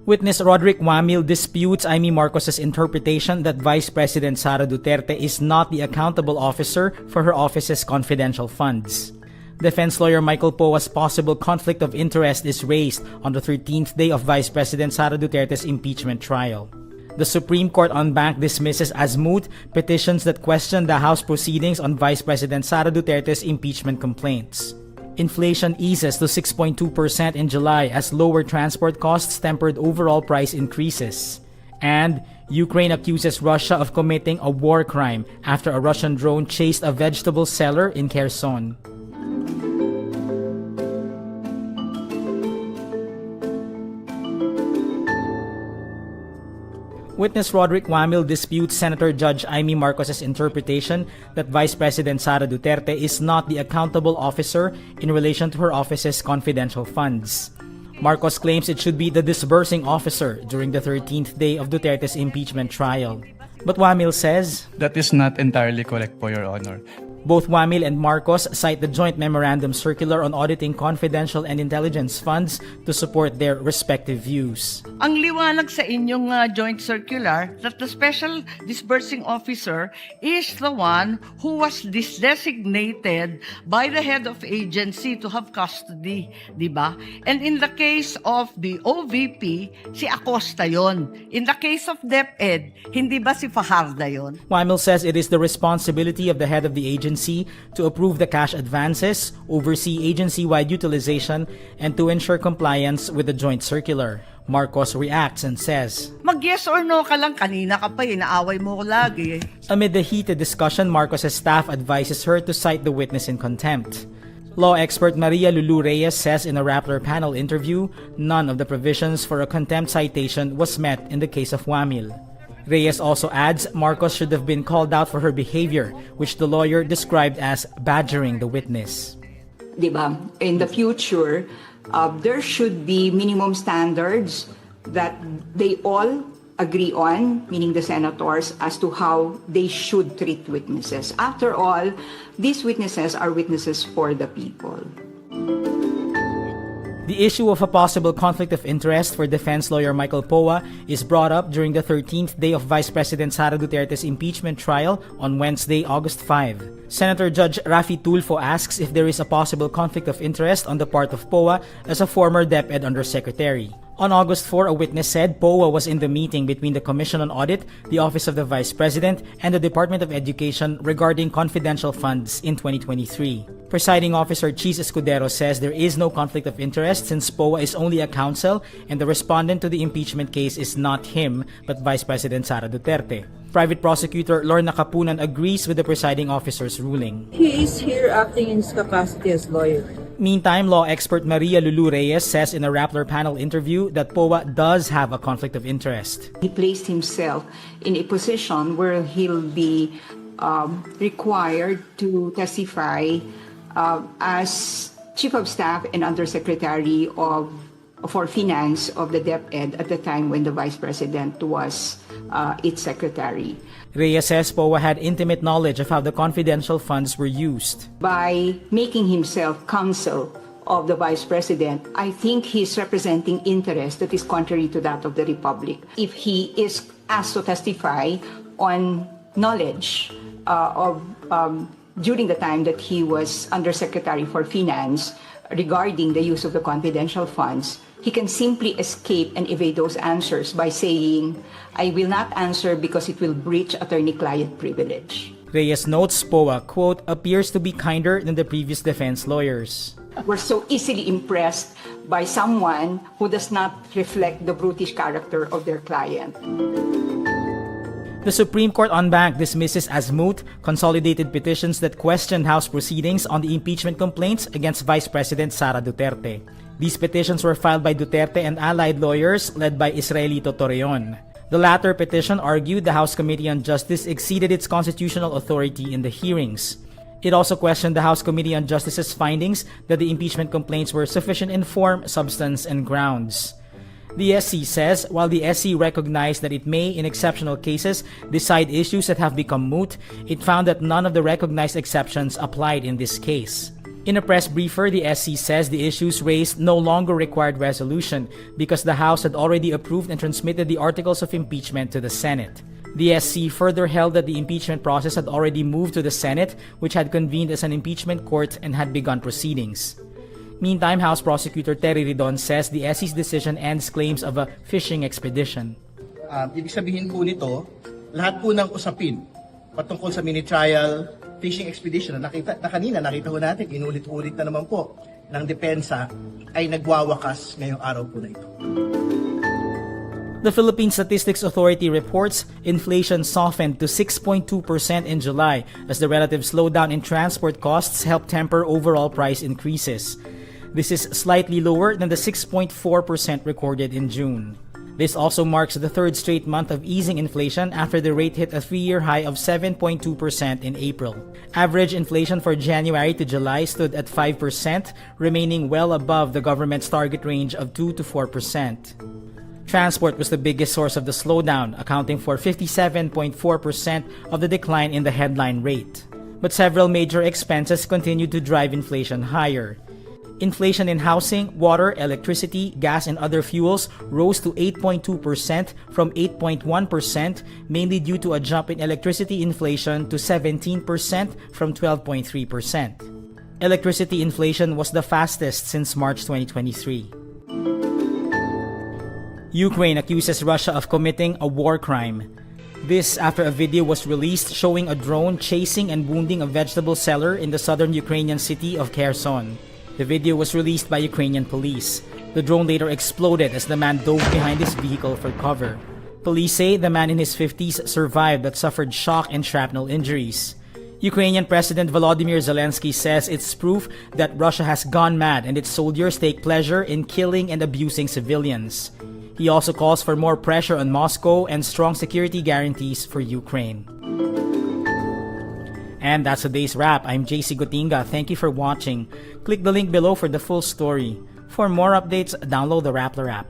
Witness Roderick Wamil disputes Imee Marcos' interpretation that Vice President Sara Duterte is not the accountable officer for her office's confidential funds. Defense lawyer Michael Poa's possible conflict of interest is raised on the 13th day of Vice President Sara Duterte's impeachment trial. The Supreme Court en banc dismisses as moot petitions that question the House proceedings on Vice President Sara Duterte's impeachment complaints. Inflation eases to 6.2% in July as lower transport costs tempered overall price increases. And Ukraine accuses Russia of committing a war crime after a Russian drone chased a vegetable seller in Kherson. Witness Roderick Wamil disputes Senator Judge Imee Marcos' interpretation that Vice President Sara Duterte is not the accountable officer in relation to her office's confidential funds. Marcos claims it should be the disbursing officer during the 13th day of Duterte's impeachment trial. But Wamil says, "That is not entirely correct po, Your Honor." Both Wamil and Marcos cite the joint memorandum circular on auditing confidential and intelligence funds to support their respective views. Ang liwanag sa inyong joint circular that the special disbursing officer is the one who was designated by the head of agency to have custody, di ba? And in the case of the OVP, si Acosta yon. In the case of DepEd, hindi ba si Fajarda yon? Wamil says it is the responsibility of the head of the agency to approve the cash advances, oversee agency-wide utilization, and to ensure compliance with the joint circular. Marcos reacts and says, Mag-yes or no ka lang, kanina ka pa inaaway mo ko lagi. Amid the heated discussion, Marcos' staff advises her to cite the witness in contempt. Law expert Maria Lulu Reyes says in a Rappler panel interview, none of the provisions for a contempt citation was met in the case of Wamil. Reyes also adds Marcos should have been called out for her behavior, which the lawyer described as badgering the witness. Diba? In the future, there should be minimum standards that they all agree on, meaning the senators, as to how they should treat witnesses. After all, these witnesses are witnesses for the people. The issue of a possible conflict of interest for defense lawyer Michael Poa is brought up during the 13th day of Vice President Sara Duterte's impeachment trial on Wednesday, August 5. Senator Judge Rafi Tulfo asks if there is a possible conflict of interest on the part of Poa as a former DepEd Undersecretary. On August 4, a witness said Poa was in the meeting between the Commission on Audit, the Office of the Vice President, and the Department of Education regarding confidential funds in 2023. Presiding Officer Chis Escudero says there is no conflict of interest since Poa is only a counsel and the respondent to the impeachment case is not him but Vice President Sara Duterte. Private Prosecutor Lorna Capunan agrees with the presiding officer's ruling. He is here acting in his capacity as lawyer. Meantime, law expert Maria Lulu Reyes says in a Rappler panel interview that Poa does have a conflict of interest. He placed himself in a position where he'll be required to testify as Chief of Staff and Undersecretary for Finance of the DepEd at the time when the Vice President was its secretary. Reyes says Poa had intimate knowledge of how the confidential funds were used. By making himself counsel of the Vice President, I think he's representing interest that is contrary to that of the Republic. If he is asked to testify on knowledge during the time that he was Undersecretary for Finance regarding the use of the confidential funds, he can simply escape and evade those answers by saying, I will not answer because it will breach attorney-client privilege. Reyes notes Poa, quote, appears to be kinder than the previous defense lawyers. We're so easily impressed by someone who does not reflect the brutish character of their client. The Supreme Court en banc dismisses as moot consolidated petitions that questioned House proceedings on the impeachment complaints against Vice President Sara Duterte. These petitions were filed by Duterte and allied lawyers led by Israelito Torreon. The latter petition argued the House Committee on Justice exceeded its constitutional authority in the hearings. It also questioned the House Committee on Justice's findings that the impeachment complaints were sufficient in form, substance, and grounds. The SC says, while the SC recognized that it may, in exceptional cases, decide issues that have become moot, it found that none of the recognized exceptions applied in this case. In a press briefer, the SC says the issues raised no longer required resolution because the House had already approved and transmitted the articles of impeachment to the Senate. The SC further held that the impeachment process had already moved to the Senate, which had convened as an impeachment court and had begun proceedings. Meantime, House Prosecutor Terry Ridon says the SC's decision ends claims of a fishing expedition. Ibig sabihin po nito, lahat po ng usapin patungkol sa mini-trial fishing expedition na kanina nakita ho natin, inulit-ulit na naman po ng depensa ay nagwawakas ngayong araw po na ito. The Philippine Statistics Authority reports inflation softened to 6.2% in July as the relative slowdown in transport costs helped temper overall price increases. This is slightly lower than the 6.4% recorded in June. This also marks the third straight month of easing inflation after the rate hit a 3-year high of 7.2% in April. Average inflation for January to July stood at 5%, remaining well above the government's target range of 2 to 4%. Transport was the biggest source of the slowdown, accounting for 57.4% of the decline in the headline rate. But several major expenses continued to drive inflation higher. Inflation in housing, water, electricity, gas, and other fuels rose to 8.2% from 8.1%, mainly due to a jump in electricity inflation to 17% from 12.3%. Electricity inflation was the fastest since March 2023. Ukraine accuses Russia of committing a war crime. This after a video was released showing a drone chasing and wounding a vegetable seller in the southern Ukrainian city of Kherson. The video was released by Ukrainian police. The drone later exploded as the man dove behind his vehicle for cover. Police say the man in his 50s survived but suffered shock and shrapnel injuries. Ukrainian President Volodymyr Zelensky says it's proof that Russia has gone mad and its soldiers take pleasure in killing and abusing civilians. He also calls for more pressure on Moscow and strong security guarantees for Ukraine. And that's today's wrap. I'm JC Gotinga. Thank you for watching. Click the link below for the full story. For more updates, download the wRap.